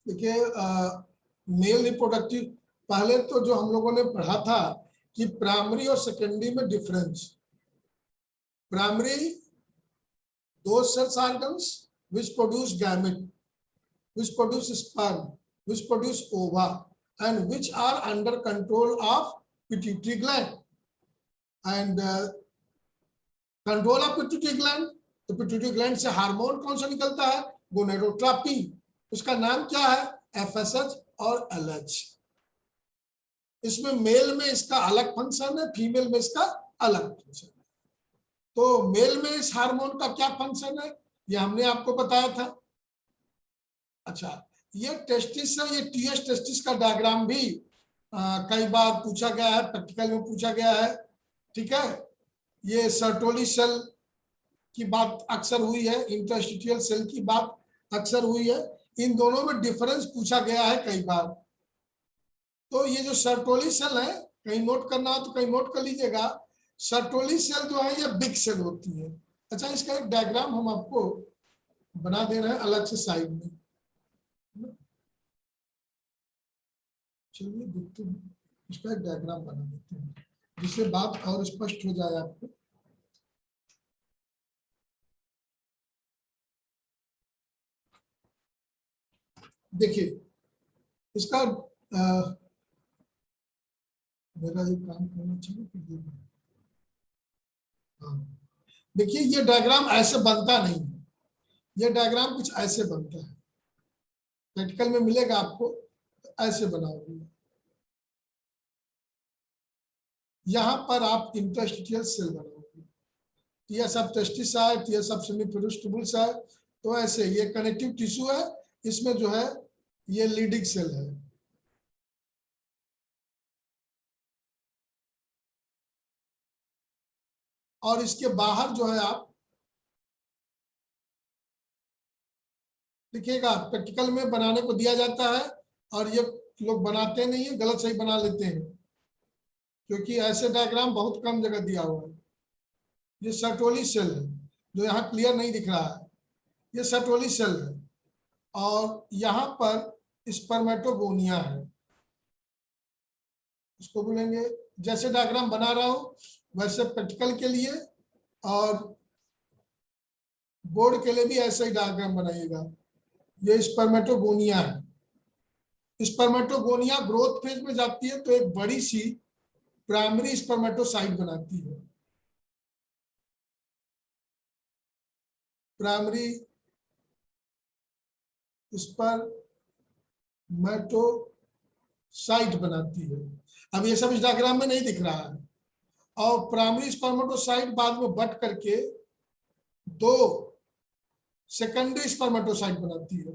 देखिए male reproductive, पहले तो जो हम लोगों ने पढ़ा था कि प्राइमरी और सेकेंडरी में difference. Primary those cells organs which produce gamete, which produce sperm, which produce ova, and which are under control of pituitary gland. And control of pituitary gland, तो पिट्यूटरी ग्लैंड से hormone कौन सा निकलता है? Gonadotropin. उसका नाम क्या है? एफएसएच और एलएच। इसमें मेल में इसका अलग फंक्शन है, फीमेल में इसका अलग फंक्शन है। तो मेल में इस हार्मोन का क्या फंक्शन है ये हमने आपको बताया था। अच्छा, ये टेस्टिस है, ये टीएस टेस्टिस का डायग्राम भी कई बार पूछा गया है, प्रैक्टिकल में पूछा गया है। ठीक है, ये सर्टोली सेल की बात अक्सर हुई है, इंटरस्टिशियल सेल की बात अक्सर हुई है। इन दोनों में डिफरेंस पूछा गया है कई बार। तो ये जो सर्टोली सेल है, कहीं नोट करना हो तो कहीं नोट कर लीजिएगा। सर्टोली सेल जो है ये बिग सेल होती है। अच्छा, इसका एक डायग्राम हम आपको बना दे रहे हैं अलग से साइड में। चलिए देखते हैं, इसका एक डायग्राम बना देते हैं जिससे बात और स्पष्ट हो जाए आपको। देखिए इसका मेरा ये काम करना चाहिए। हाँ, देखिए ये डायग्राम ऐसे बनता नहीं है, ये डायग्राम कुछ ऐसे बनता है। प्रैक्टिकल में मिलेगा आपको, तो ऐसे बनाओगे। यहाँ पर आप इंटरस्टिशियल सेल बनाओगे। ये सब टेस्टिस है, ये सब सेमीफेरस ट्यूबुल्स है। तो ऐसे ये कनेक्टिव टिश्यू है, इसमें जो है ये लीडिंग सेल है। और इसके बाहर जो है आप देखिएगा, प्रैक्टिकल में बनाने को दिया जाता है और ये लोग बनाते नहीं है, गलत सही बना लेते हैं, क्योंकि ऐसे डायग्राम बहुत कम जगह दिया हुआ है। ये सर्टोली सेल है जो यहाँ क्लियर नहीं दिख रहा है, ये सर्टोली सेल है। और यहाँ पर स्पर्मेटोगोनिया है, इसको बोलेंगे। जैसे डायग्राम बना रहा हूं वैसे प्रैक्टिकल के लिए और बोर्ड के लिए भी ऐसा ही डायग्राम बनाइएगा। ये स्पर्मेटोगोनिया है। स्पर्मेटोगोनिया ग्रोथ फेज में जाती है तो एक बड़ी सी प्राइमरी स्पर्मेटोसाइट बनाती है। प्राइमरी स्पर्मेटोसाइट बनाती है। अब ये सब इस डायग्राम में नहीं दिख रहा है। और प्राइमरी स्पर्मेटोसाइट बाद में बट करके दो सेकेंडरी स्पर्मेटोसाइट बनाती है।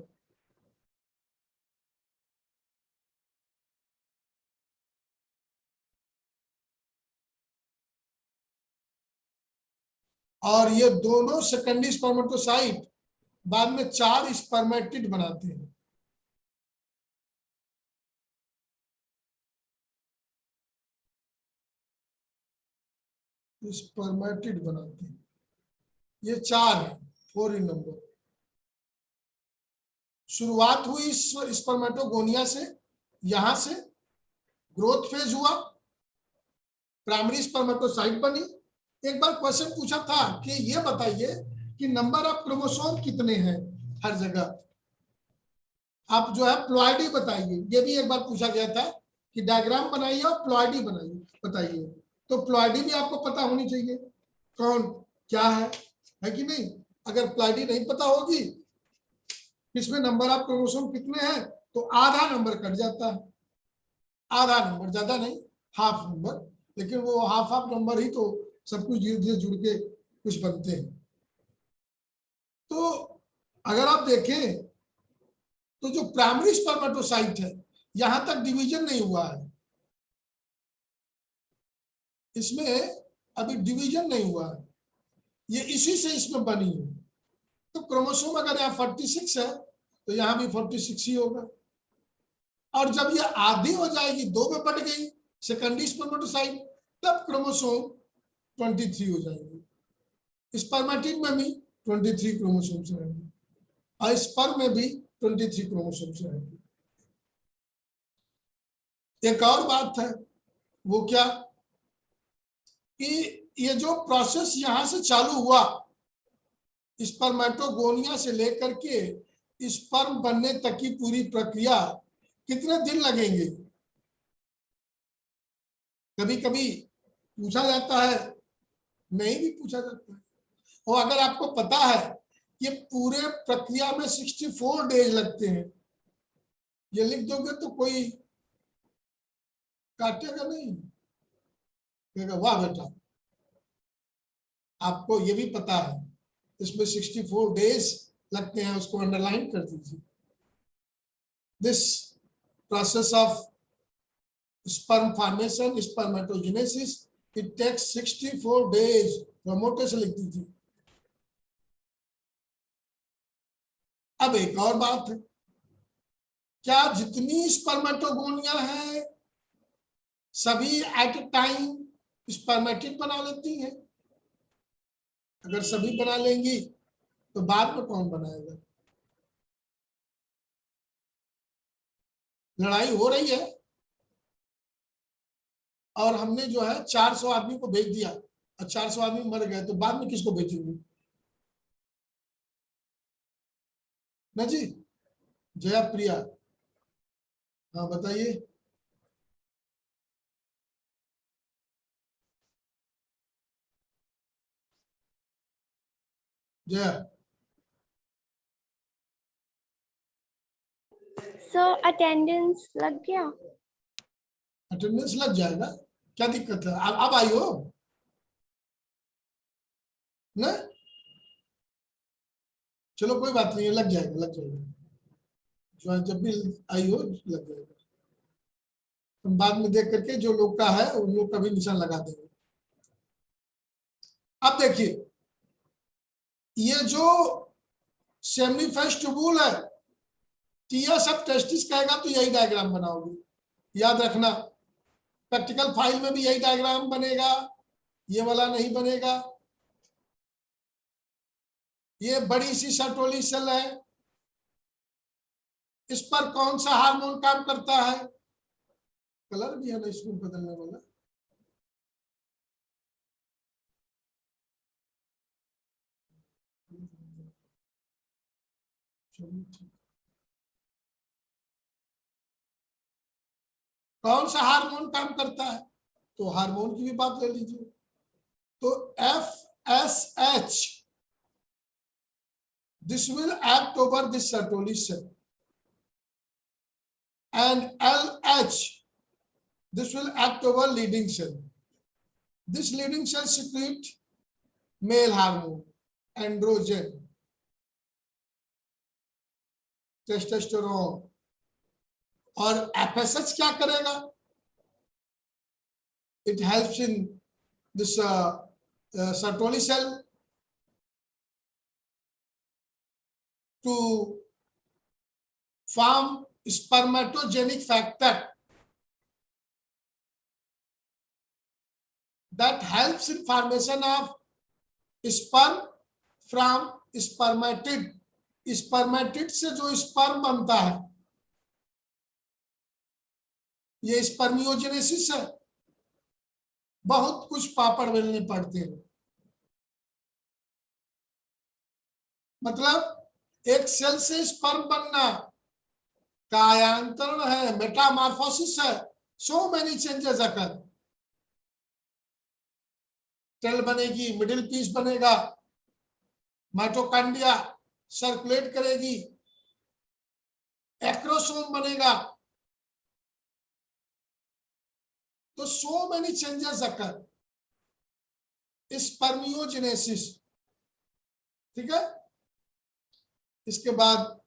और ये दोनों सेकेंडरी स्पर्मेटोसाइट बाद में 4 स्पर्मेटिड बनाते हैं। स्पर्मेटिड बनाते हैं, ये 4 है, 4 इन नंबर। शुरुआत हुई स्पर्मेटोगोनिया से, यहां से ग्रोथ फेज हुआ, प्राइमरी स्पर्मेटोसाइट बनी। एक बार क्वेश्चन पूछा था कि ये बताइए कि नंबर ऑफ क्रोमोसोम कितने हैं हर जगह। आप जो है प्लॉइडी बताइए, ये भी एक बार पूछा गया था कि डायग्राम बनाइए और प्लॉइडी बनाइए बताइए। तो प्लॉइडी भी आपको पता होनी चाहिए कौन क्या है कि नहीं। अगर प्लॉइडी नहीं पता होगी, इसमें नंबर ऑफ क्रोमोसोम कितने हैं, तो आधा नंबर कट जाता है। आधा नंबर, ज्यादा नहीं, हाफ नंबर। लेकिन वो हाफ नंबर ही तो सब कुछ धीरे धीरे जुड़ के कुछ बनते हैं। तो अगर आप देखें तो जो प्राइमरी स्पर्मेटोसाइट है, यहां तक डिवीजन नहीं हुआ है, इसमें अभी डिवीजन नहीं हुआ है, ये इसी से इसमें बनी है। तो क्रोमोसोम अगर यहाँ 46 है तो यहाँ भी 46 ही होगा। और जब ये आधी हो जाएगी, 2 में बट गई सेकेंडरी स्पर्मेटोसाइट, तब क्रोमोसोम 23 हो जाएंगे। स्पर्मेटिड में भी 23 क्रोमोसोम्स रहेंगे और स्पर्म में भी 23 क्रोमोसोम्स रहेंगे। एक और बात है, वो क्या कि ये जो प्रोसेस यहां से चालू हुआ, स्पर्मेटोगोनिया से लेकर के स्पर्म बनने तक की पूरी प्रक्रिया कितने दिन लगेंगे? कभी कभी पूछा जाता है, नहीं भी पूछा जाता है। और अगर आपको पता है कि पूरे प्रक्रिया में 64 डेज लगते हैं, ये लिख दोगे तो कोई काटेगा नहीं, कहेगा वाह बेटा, आपको ये भी पता है इसमें 64 डेज लगते हैं, उसको अंडरलाइन कर दीजिए। This process of sperm formation, spermatogenesis, it takes 64 days। मोटे से लिख दीजिए। अब एक और बात है, क्या जितनी स्पर्मेटोगोनिया है सभी एट ए टाइम स्पर्मेटिड बना लेती हैं? अगर सभी बना लेंगी तो बाद में कौन बनाएगा? लड़ाई हो रही है और हमने जो है 400 आदमी को भेज दिया और 400 आदमी मर गए, तो बाद में किसको भेजेंगे? ना जी, जया प्रिया, हाँ बताइए। जया, सर अटेंडेंस लग गया? अटेंडेंस लग जाएगा, क्या दिक्कत है? अब आई हो ना? चलो कोई बात नहीं, लग जाएगा लग जाएगा, जब भी आई हो लग जाएगा। हम बाद में देख करके जो लोग का है उन लोग का भी निशान लगा देंगे। अब देखिए, ये जो सेमिफेस ट्यूबुल है, टीएस अब टेस्टिस कहेगा तो यही डायग्राम बनाओगे, याद रखना। प्रैक्टिकल फाइल में भी यही डायग्राम बनेगा, ये वाला नहीं बनेगा। ये बड़ी सी सर्टोली सेल है, इस पर कौन सा हार्मोन काम करता है? कलर भी है ना इसमें बदलने वाला? कौन सा हार्मोन काम करता है? तो हार्मोन की भी बात ले लीजिए। तो FSH, this will act over this Sertoli cell, and LH, this will act over leading cell. This leading cell secrete male hormone, androgen, testosterone, और FSH क्या करेगा? It helps in this Sertoli cell to form spermatogenic factor that helps in formation of sperm from spermatid। Spermatid से जो sperm बनता है ये spermiogenesis है। बहुत कुछ पापड़ बेलने पड़ते हैं, मतलब एक सेल से स्पर्म बनना कायांतरण है, मेटामॉर्फोसिस है, so many changes occur. Tail बनेगी, मिडिल पीस बनेगा, माइटोकॉन्ड्रिया सर्कुलेट करेगी, एक्रोसोम बनेगा, तो so many changes occur, spermiogenesis. ठीक है, इसके बाद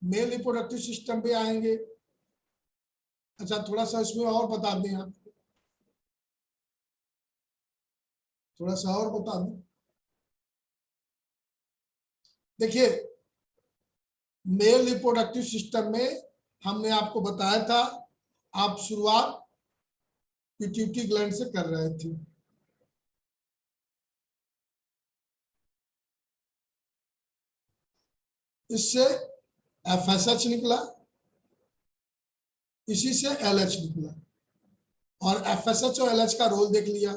मेल रिप्रोडक्टिव सिस्टम पे आएंगे। अच्छा थोड़ा सा इसमें और बता दें, आप थोड़ा सा और बता दें। देखिए, मेल रिप्रोडक्टिव सिस्टम में हमने आपको बताया था, आप शुरुआत पिट्यूटरी ग्लैंड से कर रहे थे। इससे FSH निकला, इसी से LH निकला और FSH और LH का रोल देख लिया।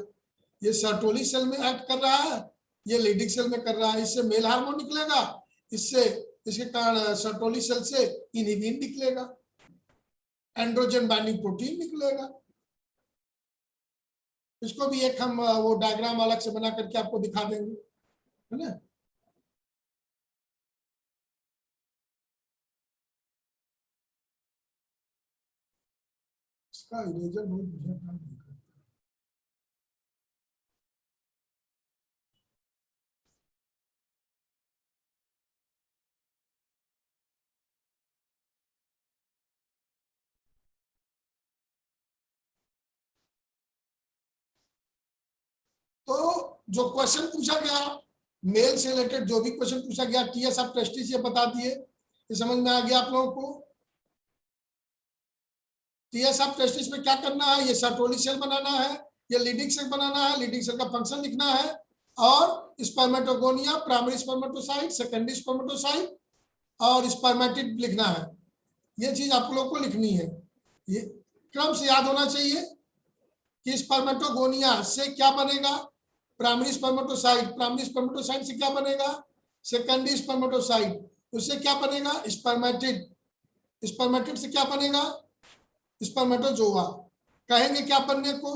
ये सर्टोली सेल में एक्ट कर रहा है, ये लीडिंग सेल में कर रहा है। इससे मेल हार्मोन निकलेगा, इससे इसके कारण सर्टोली सेल से इनिविन निकलेगा, एंड्रोजन बाइंडिंग प्रोटीन निकलेगा। इसको भी एक हम वो डायग्राम अलग से बना करके आपको दिखा देंगे, है ना। इसका इरेजर बहुत बढ़िया काम नहीं करता। तो जो क्वेश्चन पूछा गया मेल से रिलेटेड, जो भी क्वेश्चन पूछा गया टीएस ऑफ टेस्टिस ये बता दिए, ये समझ में आ गया आप लोगों को। टीएस ऑफ टेस्टिस में क्या करना है, ये सर्टोली सेल बनाना है, ये लीडिंग सेल बनाना है, लीडिंग सेल का फंक्शन लिखना है, और spermatogonia, primary spermatocyte, secondary spermatocyte और स्पर्मेटिड लिखना है। ये चीज आप लोगों को लिखनी है, ये क्रम से याद होना चाहिए कि स्पर्मेटोगोनिया से क्या बनेगा, प्राइमरी स्पर्मेटोसाइट, प्राइमरी स्पर्मेटोसाइट से क्या बनेगा सेकेंडरी स्पर्मेटोसाइट, उससे क्या बनेगा स्पर्मेटिड, स्पर्मेटिड से क्या बनेगा स्पर्मेटोजोआ। कहेंगे क्या बनने को,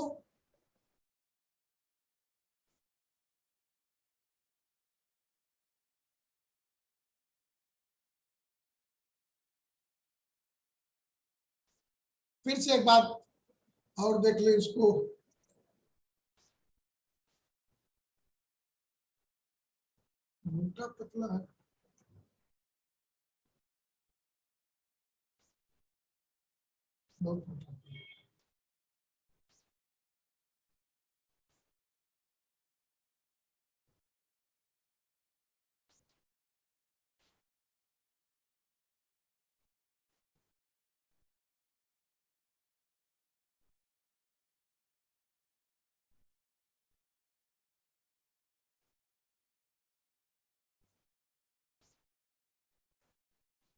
फिर से एक बात और देख ले इसको। मोटा पतला है, बहुत मोटा।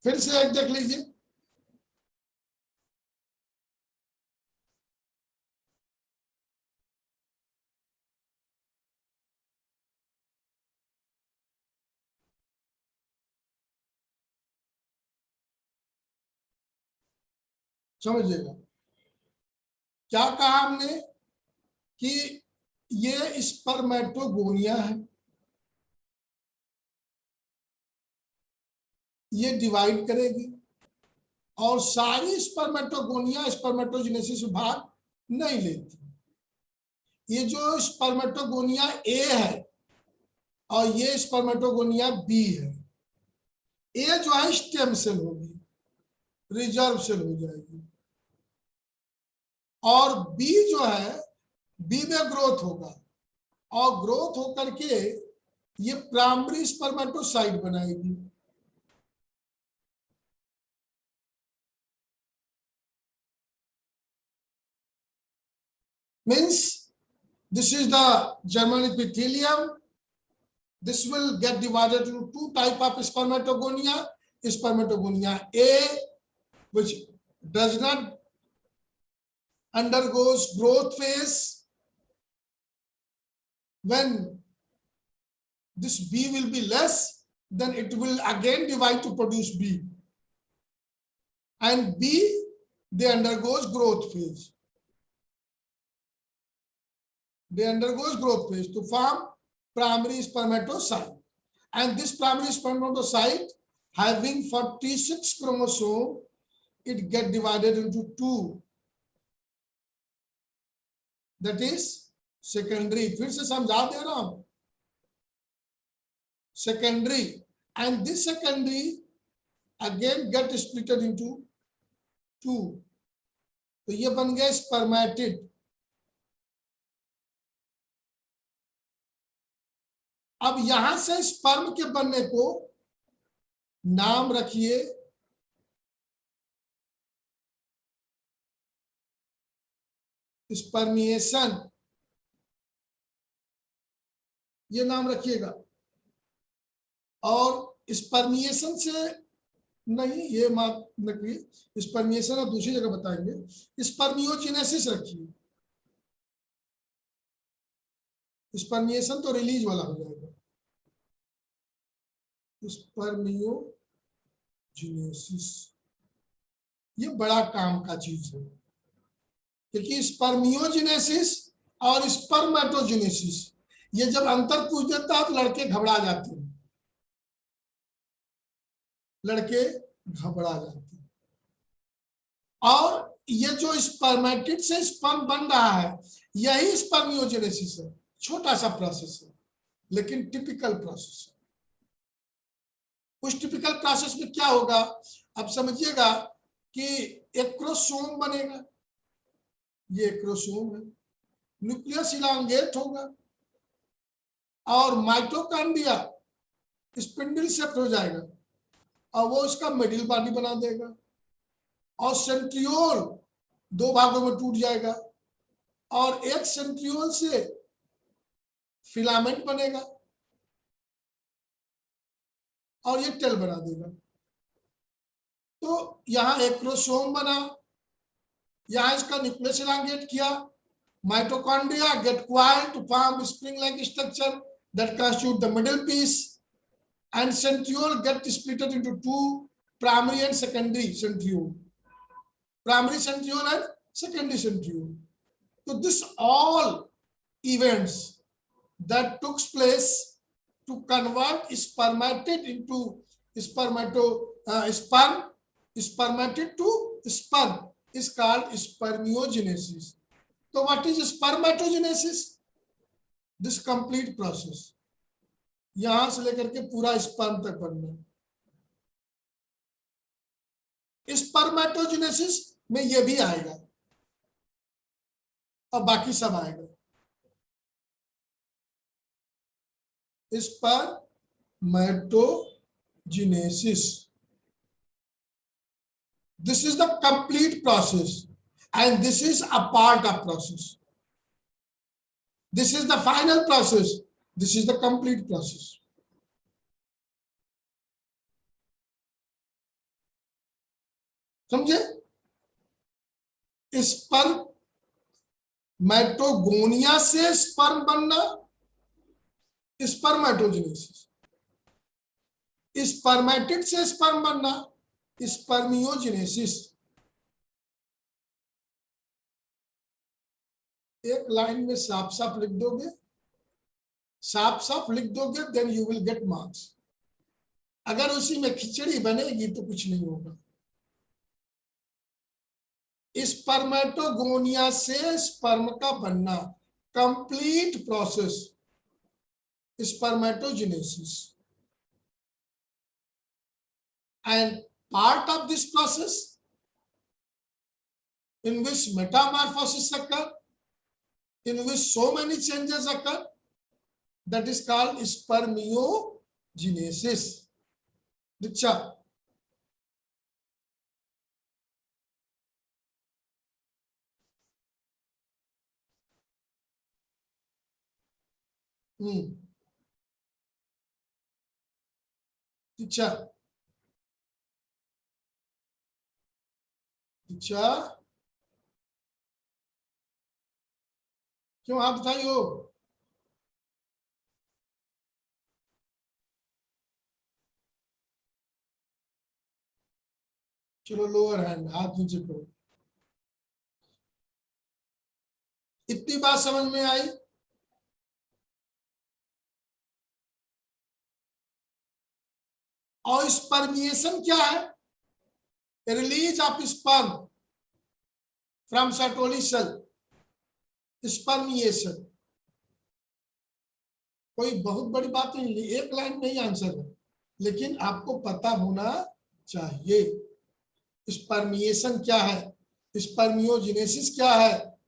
फिर से एक देख लीजिए, समझिएगा क्या कहा हमने कि ये स्पर्मेटोगोनिया है, ये डिवाइड करेगी और सारी स्पर्मेटोगोनिया स्पर्मेटोजेनेसिस भाग नहीं लेती। ये जो स्पर्मेटोगोनिया ए है और ये स्पर्मेटोगोनिया बी है, ए जो है स्टेम सेल होगी, रिजर्व सेल हो जाएगी, और बी जो है बी में ग्रोथ होगा और ग्रोथ होकर के ये प्राइमरी स्पर्मेटोसाइट बनाएगी। Means this is the germinal epithelium. This will get divided into two type of spermatogonia. Spermatogonia A, which does not undergoes growth phase. When this B will be less, then it will again divide to produce B. And B, they undergoes growth phase. They undergoes growth phase to form primary spermatocyte. And this primary spermatocyte having 46 chromosome, it get divided into two. That is secondary. फिर से समझा दे रहा हूं, secondary, and this secondary again get split into two. तो ये बन गया spermatid. अब यहां से स्पर्म के बनने को नाम रखिए स्पर्मिएशन, ये नाम रखिएगा। और स्पर्मिएशन से नहीं, ये बात रखिए, स्पर्मिएशन आप दूसरी जगह बताएंगे। स्पर्मियोजेनेसिस रखिए, स्पर्मिएशन तो रिलीज वाला हो जाएगा। स्पर्मियोजेनेसिस ये बड़ा काम का चीज है, क्योंकि स्पर्मियोजेनेसिस और स्पर्मेटोजेनेसिस ये जब अंतर पूछ देता है तो लड़के घबरा जाते हैं, लड़के घबरा जाते हैं। और ये जो स्पर्मेटिड से स्पर्म बन रहा है यही स्पर्मियोजेनेसिस है। छोटा सा प्रोसेस है लेकिन टिपिकल प्रोसेस है। उस टिपिकल प्रोसेस में क्या होगा अब समझिएगा कि एक क्रोमोसोम बनेगा, ये क्रोमोसोम है, न्यूक्लियस इलांगेट होगा और माइटोकॉन्ड्रिया स्पिंडल शेप्ड हो जाएगा और वो इसका मिडिल बॉडी बना देगा और सेंट्रियोल दो भागों में टूट जाएगा और एक सेंट्रियोल से फिलामेंट बनेगा और ये टेल बना देगा। तो यहां एक क्रोमोसोम बना, यहां इसका न्यूक्लियस इलांगेट किया, mitochondria get coiled to form spring-like structure that constitute the middle piece, and centriole get split into two, primary and secondary centriole, primary centriole and secondary centriole. So this all events that took place to convert spermatid into spermatid to sperm is called spermiogenesis. So what is spermatogenesis? This complete process, यहां से लेकर के पूरा sperm तक बनना। Spermatogenesis में ये भी आएगा और बाकी सब आएगा। Spermatogenesis, this is the complete process and this is a part of process. This is the final process, this is the complete process. समझे? स्पर्मेटोगोनिया से स्पर्म बनना स्पर्मेटोजेनेसिस, स्पर्मेटिड से स्पर्म बनना स्पर्मियोजेनेसिस। एक लाइन में साफ साफ लिख दोगे, साफ साफ लिख दोगे, then you will get marks. अगर उसी में खिचड़ी बनेगी तो कुछ नहीं होगा। स्पर्मेटोगोनिया से स्पर्म का बनना, complete process, spermatogenesis, and part of this process in which metamorphosis occur, in which so many changes occur, that is called spermiogenesis. Diksha. Diksha. Diksha. क्यों आप बताइए हो? चलो लोअर हैंड, हाथ नीचे करो। इतनी बात समझ में आई? और स्पर्मिएशन क्या है? Release of sperm from Sertoli cell, spermiation. कोई बहुत बड़ी बात नहीं, एक लाइन में ही आंसर है, लेकिन आपको पता होना चाहिए। स्पर्मिएशन क्या है, स्पर्मियोजेनेसिस क्या है,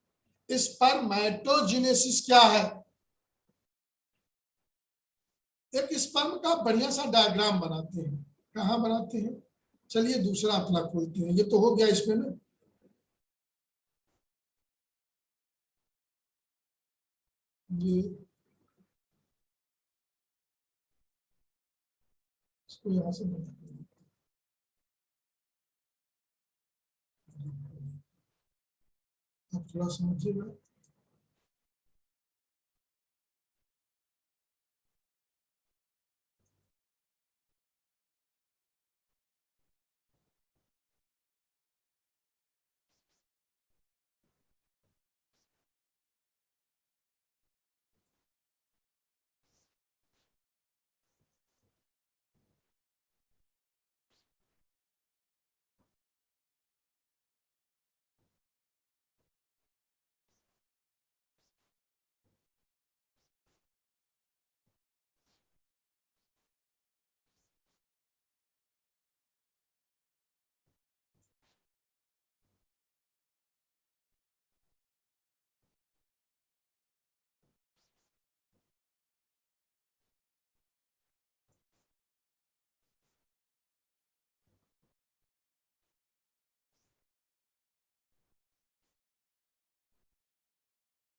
स्पर्मेटोजेनेसिस क्या है। एक स्पर्म का बढ़िया सा डायग्राम बनाते हैं, कहाँ बनाते हैं? चलिए दूसरा अपना खोलते हैं, ये तो हो गया इसमें ना। ये इसको यहाँ से बना थोड़ा समझिएगा।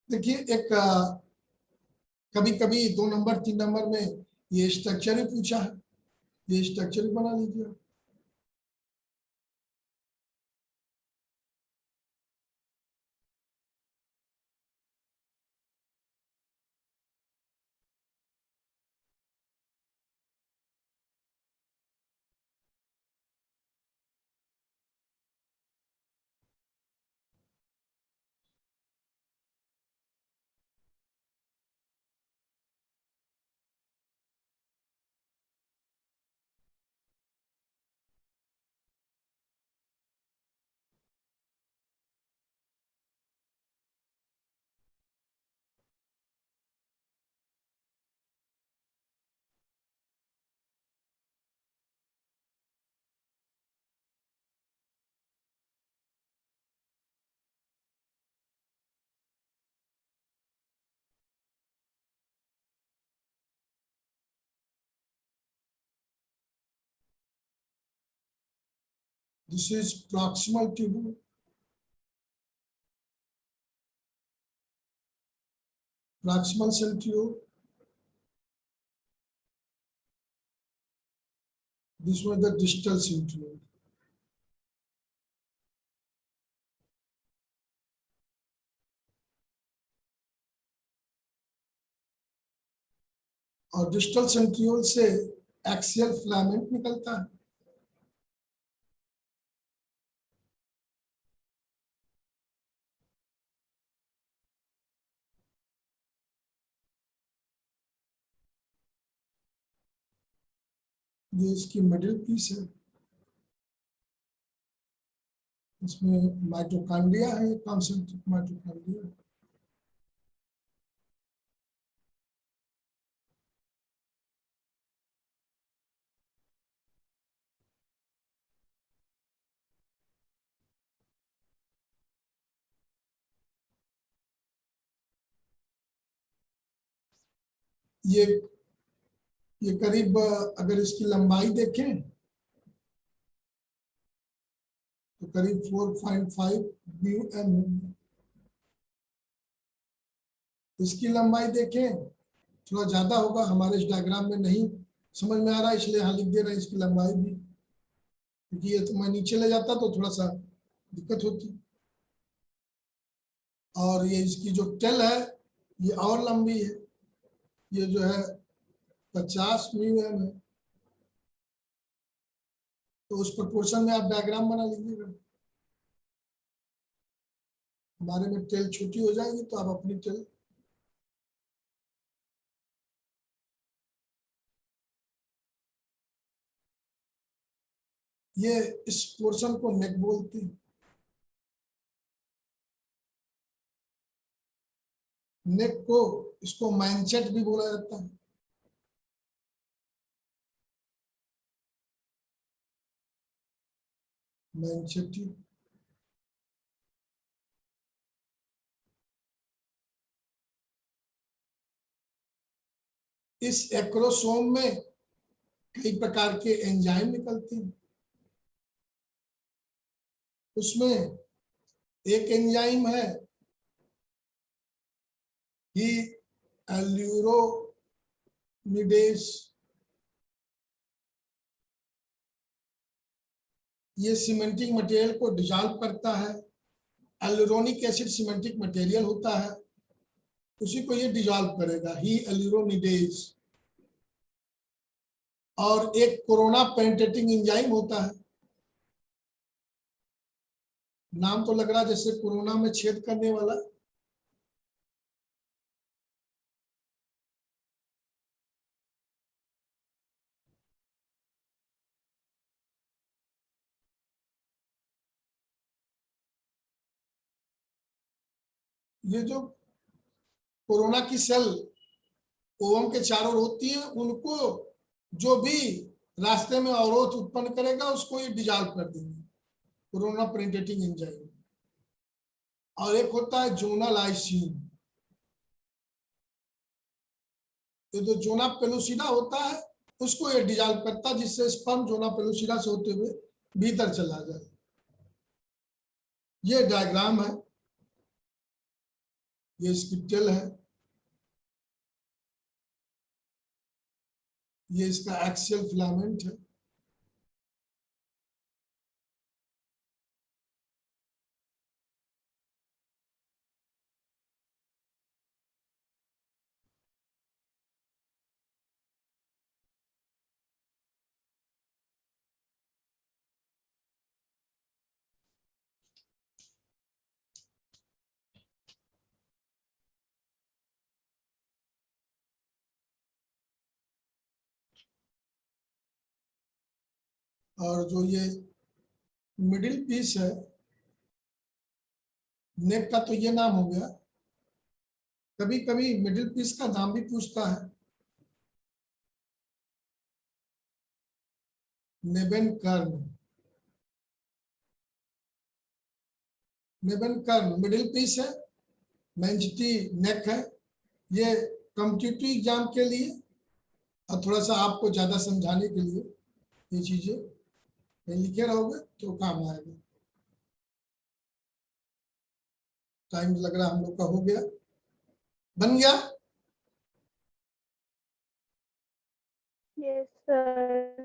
देखिए, एक कभी कभी 2 नंबर 3 नंबर में ये स्ट्रक्चर ही पूछा है, ये स्ट्रक्चर ही बना लीजिए। This is proximal tubule. Proximal centriole. This was the distal centriole. और डिस्टल सेंट्रियोल से एक्सियल फिलामेंट निकलता है। ये इसकी मिडिल पीस है, इसमें माइटोकॉन्ड्रिया है, कॉन्सेंट्रिक माइटोकॉन्ड्रिया। ये करीब अगर इसकी लंबाई देखें तो करीब 4.5 म्यू एम होगी। इसकी लंबाई देखें थोड़ा ज्यादा होगा, हमारे इस डायग्राम में नहीं समझ में आ रहा, इसलिए यहाँ लिख दे रहे हैं इसकी लंबाई भी, क्योंकि ये तो मैं नीचे ले जाता तो थोड़ा सा दिक्कत होती। और ये इसकी जो टेल है ये और लंबी है, ये जो है 50 म्यू एम है। तो उस प्रोपोर्शन में आप डायग्राम बना लीजिएगा। हमारे में टेल छोटी हो जाएगी तो आप अपनी टेल ये इस पोर्शन को नेक बोलते हैं। नेक को इसको मैंचेट भी बोला जाता है। मैंचेटी इस एक्रोसोम में कई प्रकार के एंजाइम निकलते हैं। उसमें एक एंजाइम है ही एल्यूरोनिडेज। ये सीमेंटिंग मटेरियल को डिसॉल्व करता है एल्यूरोनिक एसिड सिमेंटिक मटेरियल होता है, उसी को ये डिजॉल्व करेगा, ही एल्यूरोनिडेज। और एक कोरोना पेनिट्रेटिंग एंजाइम होता है, नाम तो लग रहा है जैसे कोरोना में छेद करने वाला। ये जो कोरोना की सेल ओवम के चारों ओर होती है, उनको जो भी रास्ते में अवरोध उत्पन्न करेगा उसको ये डिजॉल्व कर देंगे, कोरोना पेनिट्रेटिंग एंजाइम। और एक होता है जोनल आइसिन, ये जो जोना पेलुसिडा होता है उसको ये डिजॉल्व करता है, जिससे स्पर्म जोना पेलुसिडा से होते हुए भीतर चला जाए। ये डायग्राम है, ये इसकी टेल है, ये इसका एक्सियल फिलामेंट है। और जो ये मिडिल पीस है नेक का, तो ये नाम हो गया। कभी कभी मिडिल पीस का नाम भी पूछता है, नेबन कर्न। नेबन कर्न मिडिल पीस है, मेंजिटी नेक है। ये कॉम्पिटिटिव एग्जाम के लिए और थोड़ा सा आपको ज्यादा समझाने के लिए ये चीजें कहीं लिखे रहोगे तो काम आएगा। टाइम लग रहा हम लोग का हो गया, बन गया। Yes, sir.